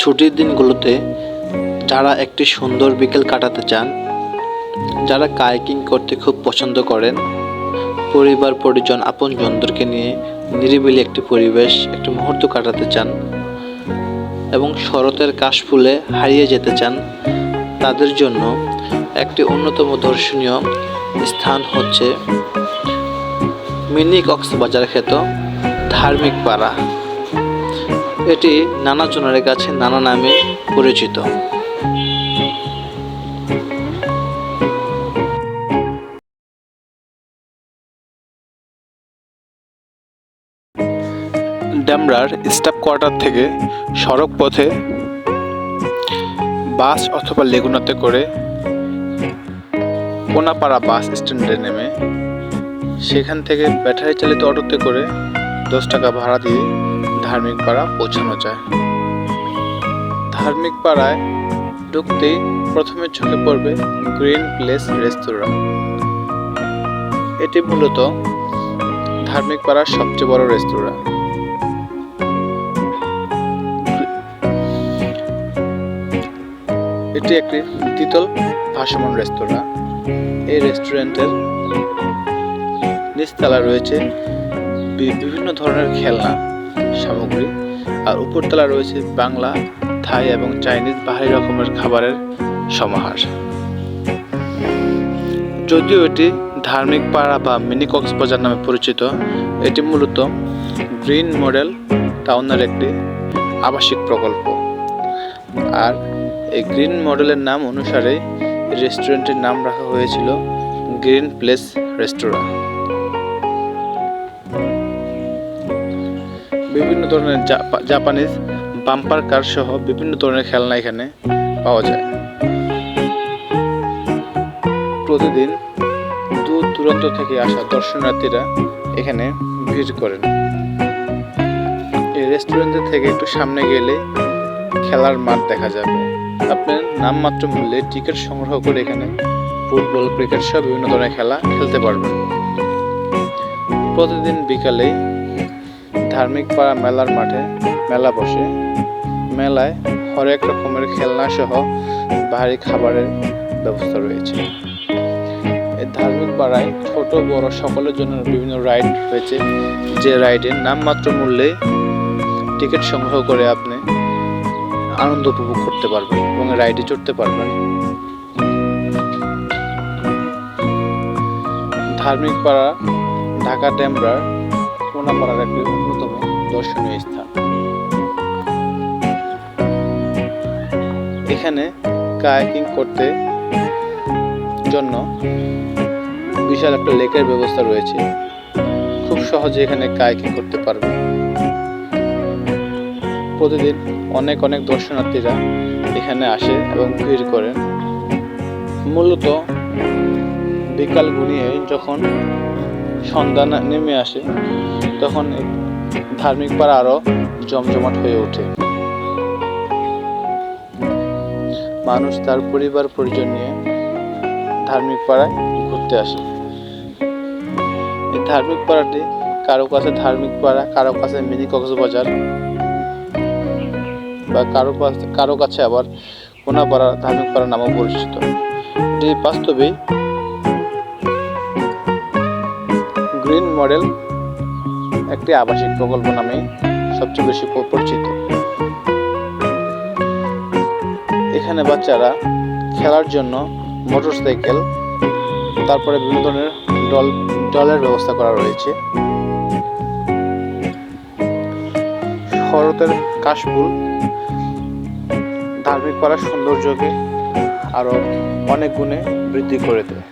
ছুটির দিনগুলোতে যারা একটি সুন্দর বিকেল কাটাতে চান, যারা কায়াকিং করতে খুব পছন্দ করেন, পরিবার পরিজন আপনজনদেরকে নিয়ে নিরিবিলি একটি পরিবেশ একটি মুহূর্ত কাটাতে চান এবং শরতের কাশফুলে হারিয়ে যেতে চান, তাদের জন্য একটি অন্যতম দর্শনীয় স্থান হচ্ছে মিনি কক্সবাজার খ্যাত ধার্মিক পাড়া। এটি নানা জনের কাছে নানা নামে পরিচিত। ডেমরার স্টাফ কোয়ার্টার থেকে সড়ক পথে বাস অথবা লেগুনাতে করে কোনাপাড়া বাস স্ট্যান্ডে নেমে সেখান থেকে ব্যাটারি চালিত অটোতে করে 10 টাকা ভাড়া দিয়ে ধার্মিক পাড়া পৌঁছানো যায়। ধার্মিক পাড়ায় ঢুকতেই প্রথমে চোখে পড়বে গ্রিন প্লেস রেস্তোরাঁ। এটি মূলত ধার্মিক পাড়ার সবচেয়ে বড় রেস্তোরাঁ। এটি একটি দ্বিতল ভাসমান রেস্তোরাঁ। এই রেস্টুরেন্টের নিচতলা রয়েছে বিভিন্ন ধরনের খেলনা সামগ্রী, আর উপরতলা রয়েছে বাংলা, থাই এবং চাইনিজ বাহারি রকমের খাবারের সমাহার। যদিও এটি ধার্মিক পাড়া বা মিনি কক্সবাজার নামে পরিচিত, এটি মূলত গ্রিন মডেল টাউনের একটি আবাসিক প্রকল্প। আর এই গ্রিন মডেলের নাম অনুসারে রেস্টুরেন্টের নাম রাখা হয়েছিল গ্রিন প্লেস রেস্তোরাঁ। বিভিন্ন ধরনের জাপানিজ বাম্পার কার সহ বিভিন্ন ধরনের খেলনা এখানে পাওয়া যায়। প্রতিদিন দূর দূরান্ত থেকে আসা দর্শনার্থীরা এখানে ভিড় করেন। এই রেস্টুরেন্টের থেকে একটু সামনে গেলে খেলার মাঠ দেখা যাবে। আপনার নামমাত্র মূল্যে টিকিট সংগ্রহ করে এখানে ফুটবল, ক্রিকেট সহ বিভিন্ন ধরনের খেলা খেলতে পারবেন। প্রতিদিন বিকালে ধার্মিক পাড়া মেলার মাঠে মেলা বসে। মেলায় হরেক রকমের খেলনা সহ বাহারি খাবারের ব্যবস্থা রয়েছে। এই ধার্মিক পাড়ায় ছোট বড় সকলের জন্য বিভিন্ন রাইড রয়েছে, যে রাইডে নামমাত্র মূল্যে টিকিট সংগ্রহ করে আপনি আনন্দ উপভোগ করতে পারবেন এবং রাইডে চড়তে পারবেন। ধার্মিক পাড়া ঢাকা ডেমরার কোনাপাড়ার একটি অন্যতম দর্শনীয় স্থান। এখানে কায়াকিং করতে জন্য বিশাল একটা লেকের ব্যবস্থা রয়েছে। খুব সহজে এখানে কায়াকিং করতে পারবেন। প্রতিদিন অনেক দর্শনার্থীরা এখানে আসে এবং ভিড় করেন। মূলত বিকাল ঘনিয়ে যখন সন্ধ্যা নেমে আসে তখন ধার্মিক পাড়া আরো জমজমাট হয়ে ওঠে। মানুষ তার পরিবার পরিজন নিয়ে ধার্মিক পাড়ায় ঘুরতে আসে। এই ধার্মিক পাড়াটি কারো কাছে ধার্মিক পাড়া, কারো কাছে মিনি কক্সবাজার, বা কারো কাছে আবার কোনাপাড়া ধার্মিক পাড়া নামে পরিচিত। এটি বাস্তবে গ্রিন মডেল একটি আবাসিক প্রকল্প নামে সবচেয়ে বেশি পরিচিত। এখানে বাচ্চারা খেলার জন্য মোটরসাইকেল, তারপরে বিভিন্ন ধরনের ডলের ব্যবস্থা করা রয়েছে। শরতের কাশফুল ধার্মিক পাড়ার সৌন্দর্যকে আরো অনেক গুণে বৃদ্ধি করে দেয়।